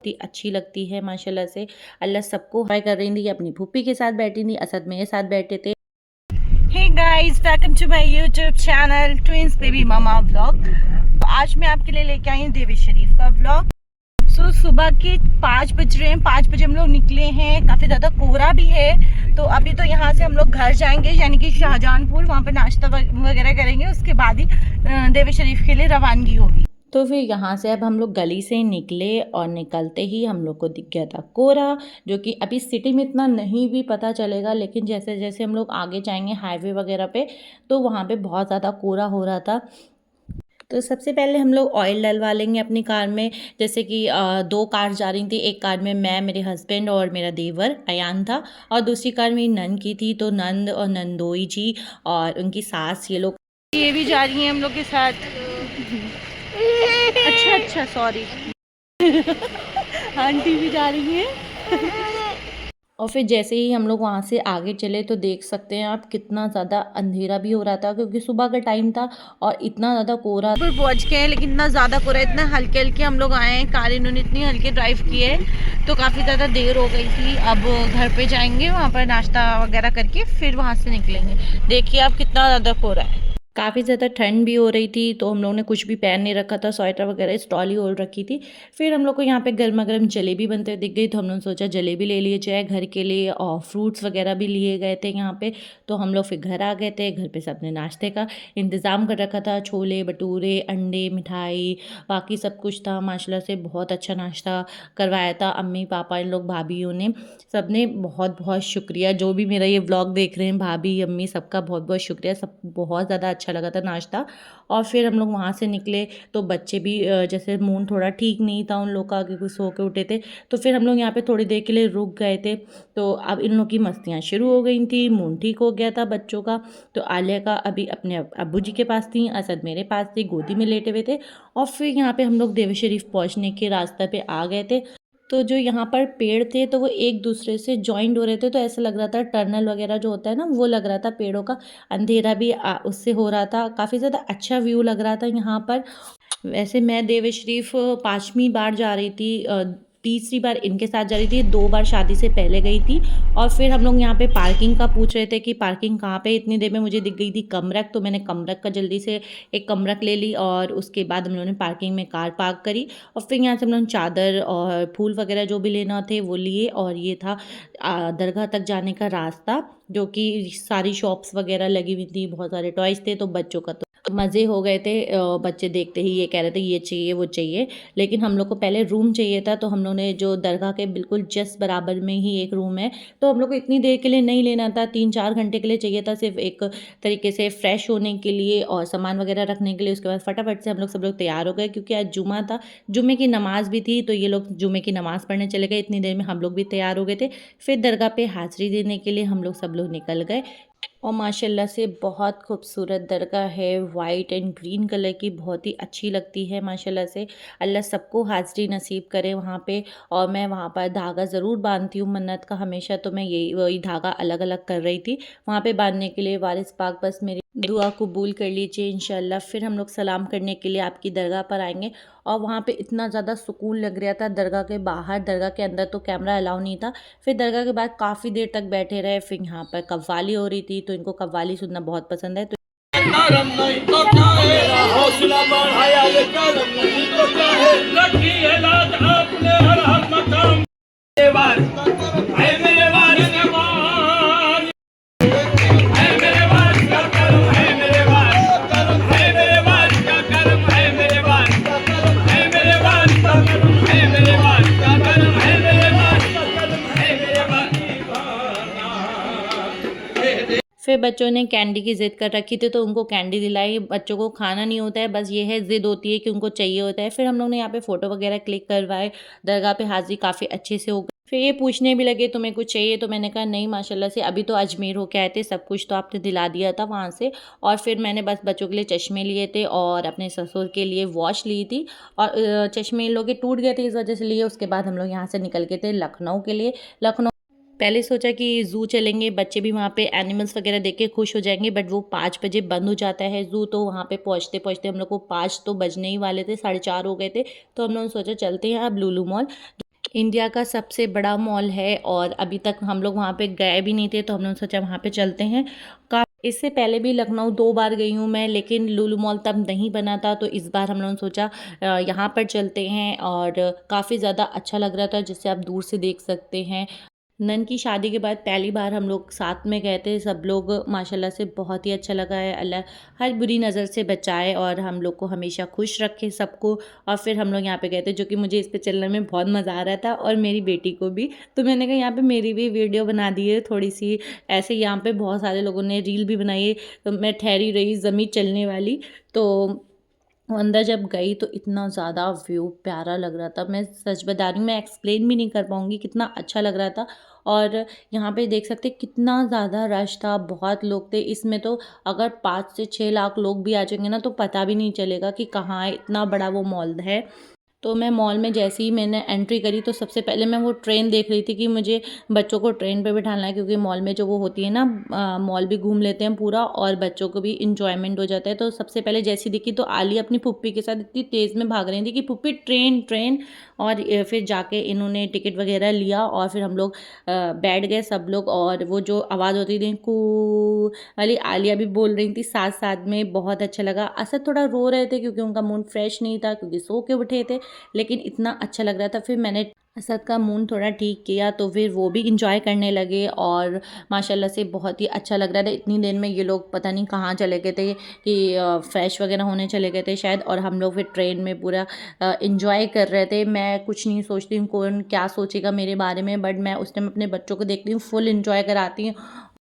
इतनी अच्छी लगती है माशाल्लाह से। अल्लाह सबको हाय कर रही थी, अपनी फूफी के साथ बैठी थी, असद मेरे साथ बैठे थे। Hey guys, welcome to my YouTube channel twins baby mama vlog. तो आज मैं आपके लिए लेके आई हूँ देवी शरीफ का व्लॉग। सुबह के 5 बज रहे हैं। 5 बजे हम लोग निकले हैं। काफ़ी ज़्यादा कोहरा भी है। तो अभी तो यहाँ से हम लोग घर जाएंगे, यानी कि शाहजहानपुर। वहाँ पर नाश्ता वगैरह करेंगे, उसके बाद ही देवी शरीफ के लिए रवानगी होगी। तो फिर यहाँ से अब हम लोग गली से निकले और निकलते ही हम लोग को दिख गया था कोहरा, जो कि अभी सिटी में इतना नहीं भी पता चलेगा, लेकिन जैसे जैसे हम लोग आगे जाएंगे हाईवे वगैरह पे तो वहाँ पे बहुत ज़्यादा कोहरा हो रहा था। तो सबसे पहले हम लोग ऑयल डलवा लेंगे अपनी कार में। जैसे कि 2 कार जा रही थी, एक कार में मैं, मेरे हस्बैंड और मेरा देवर अयान था, और दूसरी कार मेरी नंद की थी। तो नंद और नंदोई जी और उनकी सास ये लोग ये भी जा रही हैं हम लोग के साथ। अच्छा सॉरी। आंटी भी जा रही हैं। और फिर जैसे ही हम लोग वहाँ से आगे चले तो देख सकते हैं आप कितना ज़्यादा अंधेरा भी हो रहा था, क्योंकि सुबह का टाइम था और इतना ज़्यादा कोहरा। पर पहुंच गए हैं, लेकिन इतना ज़्यादा कोहरा, इतना हल्के हल्के हम लोग आए हैं। कार इन्होंने इतनी हल्के ड्राइव की है तो काफ़ी ज़्यादा देर हो गई थी। अब घर पे जाएंगे, वहाँ पर नाश्ता वगैरह करके फिर वहाँ से निकलेंगे। देखिए आप कितना ज़्यादा कोहरा है। काफ़ी ज़्यादा ठंड भी हो रही थी, तो हम लोगों ने कुछ भी पहन नहीं रखा था, स्वेटर वगैरह स्टॉली ओढ़ रखी थी। फिर हम लोग को यहाँ पे गर्मा गर्म जलेबी बनते हुए दिख गई, तो हम लोगों ने सोचा जलेबी ले लिए जाए घर के लिए, और फ्रूट्स वगैरह भी लिए गए थे यहाँ पे। तो हम लोग फिर घर आ गए थे। घर पे सबने नाश्ते का इंतज़ाम कर रखा था, छोले भटूरे, अंडे, मिठाई, बाकी सब कुछ था। माशाल्लाह से बहुत अच्छा नाश्ता करवाया था अम्मी पापा इन लोग भाभीयों ने, सबने बहुत बहुत शुक्रिया। जो भी मेरा ये व्लॉग देख रहे हैं, भाभी अम्मी, सबका बहुत बहुत शुक्रिया। सब बहुत ज़्यादा अच्छा लगा था नाश्ता। और फिर हम लोग वहाँ से निकले तो बच्चे भी जैसे मूड थोड़ा ठीक नहीं था उन लोग का, क्योंकि सो के उठे थे। तो फिर हम लोग यहाँ पे थोड़ी देर के लिए रुक गए थे। तो अब इन लोग की मस्तियाँ शुरू हो गई थी, मूड ठीक हो गया था बच्चों का। तो आलिया का अभी अपने अब्बू जी के पास थी, असद मेरे पास थी, गोदी में लेटे हुए थे। और फिर यहाँ पे हम लोग देवी शरीफ पहुँचने के रास्ते पे आ गए थे। तो जो यहाँ पर पेड़ थे तो वो एक दूसरे से जॉइंट हो रहे थे, तो ऐसा लग रहा था टनल वगैरह जो होता है ना, वो लग रहा था पेड़ों का। अंधेरा भी उससे हो रहा था। काफ़ी ज़्यादा अच्छा व्यू लग रहा था यहाँ पर। वैसे मैं देवी शरीफ 5वीं बार जा रही थी, तीसरी बार इनके साथ जा रही थी, 2 बार शादी से पहले गई थी। और फिर हम लोग यहाँ पे पार्किंग का पूछ रहे थे कि पार्किंग कहाँ पे। इतनी देर में मुझे दिख गई थी कमरक, तो मैंने कमरक का जल्दी से एक कमरक ले ली, और उसके बाद हम लोगों ने पार्किंग में कार पार्क करी। और फिर यहाँ से हम लोग चादर और फूल वगैरह जो भी लेना थे वो लिए। और ये था दरगाह तक जाने का रास्ता, जो कि सारी शॉप्स वगैरह लगी हुई थी, बहुत सारे टॉयज़ थे। तो बच्चों का तो मज़े हो गए थे। बच्चे देखते ही ये कह रहे थे ये चाहिए वो चाहिए। लेकिन हम लोग को पहले रूम चाहिए था, तो हम लोग ने जो दरगाह के बिल्कुल जस्ट बराबर में ही एक रूम है, तो हम लोग को इतनी देर के लिए नहीं लेना था, 3-4 घंटे के लिए चाहिए था, सिर्फ एक तरीके से फ्रेश होने के लिए और सामान वगैरह रखने के लिए। उसके बाद फटाफट से हम लोग सब लोग तैयार हो गए, क्योंकि आज जुमा था, जुमे की नमाज़ भी थी। तो ये लोग जुमे की नमाज़ पढ़ने चले गए, इतनी देर में हम लोग भी तैयार हो गए थे। फिर दरगाह पे हाज़िरी देने के लिए हम लोग सब लोग निकल गए। और माशाल्लाह से बहुत खूबसूरत दरगाह है, वाइट एंड ग्रीन कलर की, बहुत ही अच्छी लगती है माशाल्लाह से। अल्लाह सबको हाज़िरी नसीब करे वहाँ पे। और मैं वहाँ पर धागा ज़रूर बांधती हूँ मन्नत का हमेशा, तो मैं यही वही धागा अलग अलग कर रही थी वहाँ पे बांधने के लिए। वारिस पाक बस मेरी दुआ कबूल कर लीजिए इंशाल्लाह। फिर हम लोग सलाम करने के लिए आपकी दरगाह पर आएंगे। और वहाँ पे इतना ज़्यादा सुकून लग रहा था दरगाह के बाहर। दरगाह के अंदर तो कैमरा अलाउ नहीं था। फिर दरगाह के बाद काफ़ी देर तक बैठे रहे। फिर यहाँ पर कव्वाली हो रही थी, तो इनको कव्वाली सुनना बहुत पसंद है। तो हौसला बढ़ाया ये करम नहीं तो क्या है, रखी है लाज आपने हर हर मकाम। फिर बच्चों ने कैंडी की ज़िद कर रखी थी, तो उनको कैंडी दिलाई। बच्चों को खाना नहीं होता है, बस ये है ज़िद होती है कि उनको चाहिए होता है। फिर हम लोग ने यहाँ पे फ़ोटो वगैरह क्लिक करवाए। दरगाह पे हाज़िरी काफ़ी अच्छे से हो गई। फिर ये पूछने भी लगे तुम्हें कुछ चाहिए, तो मैंने कहा नहीं माशाल्लाह से, अभी तो अजमेर होके आए थे, सब कुछ तो आपने दिला दिया था वहाँ से। और फिर मैंने बस बच्चों के लिए चश्मे लिए थे और अपने ससुर के लिए वॉच ली थी। और चश्मे इन लोग के टूट गए थे, इस वजह से लिए। उसके बाद हम लोग यहाँ से निकल के थे लखनऊ के लिए। लखनऊ पहले सोचा कि ज़ू चलेंगे, बच्चे भी वहाँ पे एनिमल्स वगैरह देख के खुश हो जाएंगे, बट वो 5 बजे बंद हो जाता है ज़ू। तो वहाँ पे पहुँचते पहुँचते हम लोग को 5 तो बजने ही वाले थे, 4:30 हो गए थे। तो हम लोगों ने सोचा चलते हैं अब लुलु मॉल। इंडिया का सबसे बड़ा मॉल है और अभी तक हम लोग वहाँ पे गए भी नहीं थे, तो हम लोगों ने सोचा वहाँ पे चलते हैं। का इससे पहले भी लखनऊ 2 बार गई हूँ मैं, लेकिन लुलु मॉल तब नहीं बना था, तो इस बार हम लोगों ने सोचा यहाँ पर चलते हैं। और काफ़ी ज़्यादा अच्छा लग रहा था, जिससे आप दूर से देख सकते हैं। नन की शादी के बाद पहली बार हम लोग साथ में गए थे, सब लोग माशाल्लाह से बहुत ही अच्छा लगा है। अल्लाह हर बुरी नज़र से बचाए और हम लोग को हमेशा खुश रखे सबको। और फिर हम लोग यहाँ पे गए थे, जो कि मुझे इस पे चलने में बहुत मज़ा आ रहा था और मेरी बेटी को भी। तो मैंने कहा यहाँ पे मेरी भी वीडियो बना दी है थोड़ी सी। ऐसे यहाँ पे बहुत सारे लोगों ने रील भी बनाई है। तो मैं ठहरी रही ज़मीं चलने वाली। तो अंदर जब गई तो इतना ज़्यादा व्यू प्यारा लग रहा था, मैं सच बता रही हूँ, मैं एक्सप्लेन भी नहीं कर पाऊँगी कितना अच्छा लग रहा था। और यहाँ पे देख सकते कितना ज़्यादा रश था, बहुत लोग थे इसमें। तो अगर 5 से 6 लाख लोग भी आ जाएंगे ना, तो पता भी नहीं चलेगा कि कहाँ है, इतना बड़ा वो मॉल है। तो मैं मॉल में जैसे ही मैंने एंट्री करी, तो सबसे पहले मैं वो ट्रेन देख रही थी कि मुझे बच्चों को ट्रेन पे बिठाना है, क्योंकि मॉल में जो वो होती है ना, मॉल भी घूम लेते हैं पूरा और बच्चों को भी इंजॉयमेंट हो जाता है। तो सबसे पहले जैसी दिखी तो आली अपनी पुप्पी के साथ इतनी तेज़ में भाग रही थी कि पुप्पी ट्रेन ट्रेन। और फिर जाके इन्होंने टिकट वगैरह लिया और फिर हम लोग बैठ गए सब लोग। और वो जो आवाज़ होती थी कू वाली, आलिया भी बोल रही थी साथ साथ में, बहुत अच्छा लगा। असद थोड़ा रो रहे थे क्योंकि उनका मूड फ्रेश नहीं था, क्योंकि सो के उठे थे, लेकिन इतना अच्छा लग रहा था। फिर मैंने असद का मूड थोड़ा ठीक किया, तो फिर वो भी इंजॉय करने लगे और माशाल्लाह से बहुत ही अच्छा लग रहा था। इतनी देर में ये लोग पता नहीं कहाँ चले गए थे, कि फ्रेश वगैरह होने चले गए थे शायद। और हम लोग फिर ट्रेन में पूरा इंजॉय कर रहे थे। मैं कुछ नहीं सोचती हूँ कौन क्या सोचेगा मेरे बारे में, बट मैं उस टाइम अपने बच्चों को देखती हूँ, फुल इंजॉय कराती हूँ।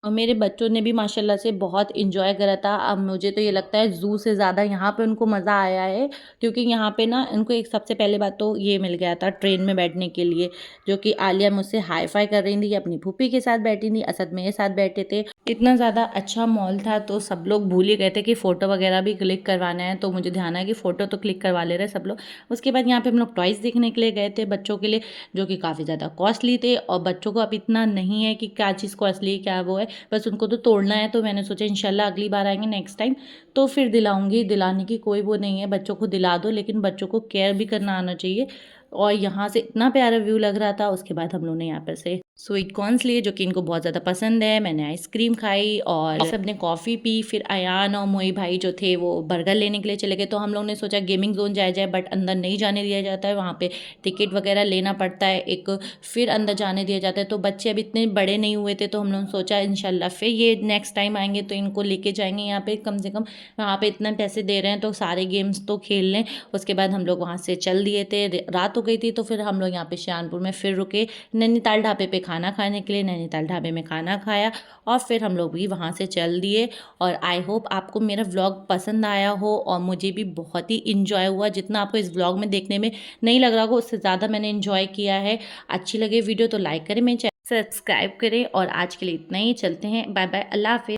और मेरे बच्चों ने भी माशाल्लाह से बहुत इंजॉय करा था। अब मुझे तो ये लगता है ज़ू से ज़्यादा यहाँ पे उनको मज़ा आया है, क्योंकि यहाँ पे ना उनको एक सबसे पहले बात तो ये मिल गया था ट्रेन में बैठने के लिए, जो कि आलिया मुझसे हाई फाई कर रही थी कि अपनी फूफी के साथ बैठी थी, असद मेरे साथ बैठे थे। इतना ज़्यादा अच्छा मॉल था, तो सब लोग भूल ही गए थे कि फ़ोटो वगैरह भी क्लिक करवाना है। तो मुझे ध्यान है कि फ़ोटो तो क्लिक करवा ले रहे सब लोग। उसके बाद यहाँ पे हम लोग टॉयज़ देखने के लिए गए थे बच्चों के लिए, जो कि काफ़ी ज़्यादा कॉस्टली थे। और बच्चों को अब इतना नहीं है कि क्या चीज़ कॉस्टली क्या वो है, बस उनको तो तोड़ना है। तो मैंने सोचा इंशाल्लाह अगली बार आएंगे नेक्स्ट टाइम तो फिर दिलाऊंगी। दिलाने की कोई वो नहीं है, बच्चों को दिला दो, लेकिन बच्चों को केयर भी करना आना चाहिए। और यहाँ से इतना प्यारा व्यू लग रहा था। उसके बाद हम लोग ने यहाँ पर से स्वीट कॉर्न्स लिए, जो कि इनको बहुत ज़्यादा पसंद है। मैंने आइसक्रीम खाई और सबने कॉफ़ी पी। फिर अयान और मोई भाई जो थे वो बर्गर लेने के लिए चले गए। तो हम लोग ने सोचा गेमिंग जोन जाया जाए, बट अंदर नहीं जाने दिया जाता है, वहाँ पे टिकट वगैरह लेना पड़ता है एक, फिर अंदर जाने दिया जाता है। तो बच्चे अभी इतने बड़े नहीं हुए थे, तो हम लोगों ने सोचा इंशाल्लाह फिर ये नेक्स्ट टाइम आएंगे तो इनको लेके जाएंगे यहाँ पे, कम से कम वहाँ पे इतना पैसे दे रहे हैं तो सारे गेम्स तो खेल लें। उसके बाद हम लोग वहाँ से चल दिए थे, रात हो गई थी। तो फिर हम लोग यहाँ पे शानपुर में फिर रुके नैनीताल ढाबे पे खाना खाने के लिए। नैनीताल ढाबे में खाना खाया और फिर हम लोग भी वहाँ से चल दिए। और आई होप आपको मेरा व्लॉग पसंद आया हो, और मुझे भी बहुत ही इंजॉय हुआ। जितना आपको इस व्लॉग में देखने में नहीं लग रहा होगा, उससे ज़्यादा मैंने इंजॉय किया है। अच्छी लगे वीडियो तो लाइक करें, मेरे चैनल सब्सक्राइब करें। और आज के लिए इतना ही, चलते हैं, बाय बाय, अल्लाह हाफिज़।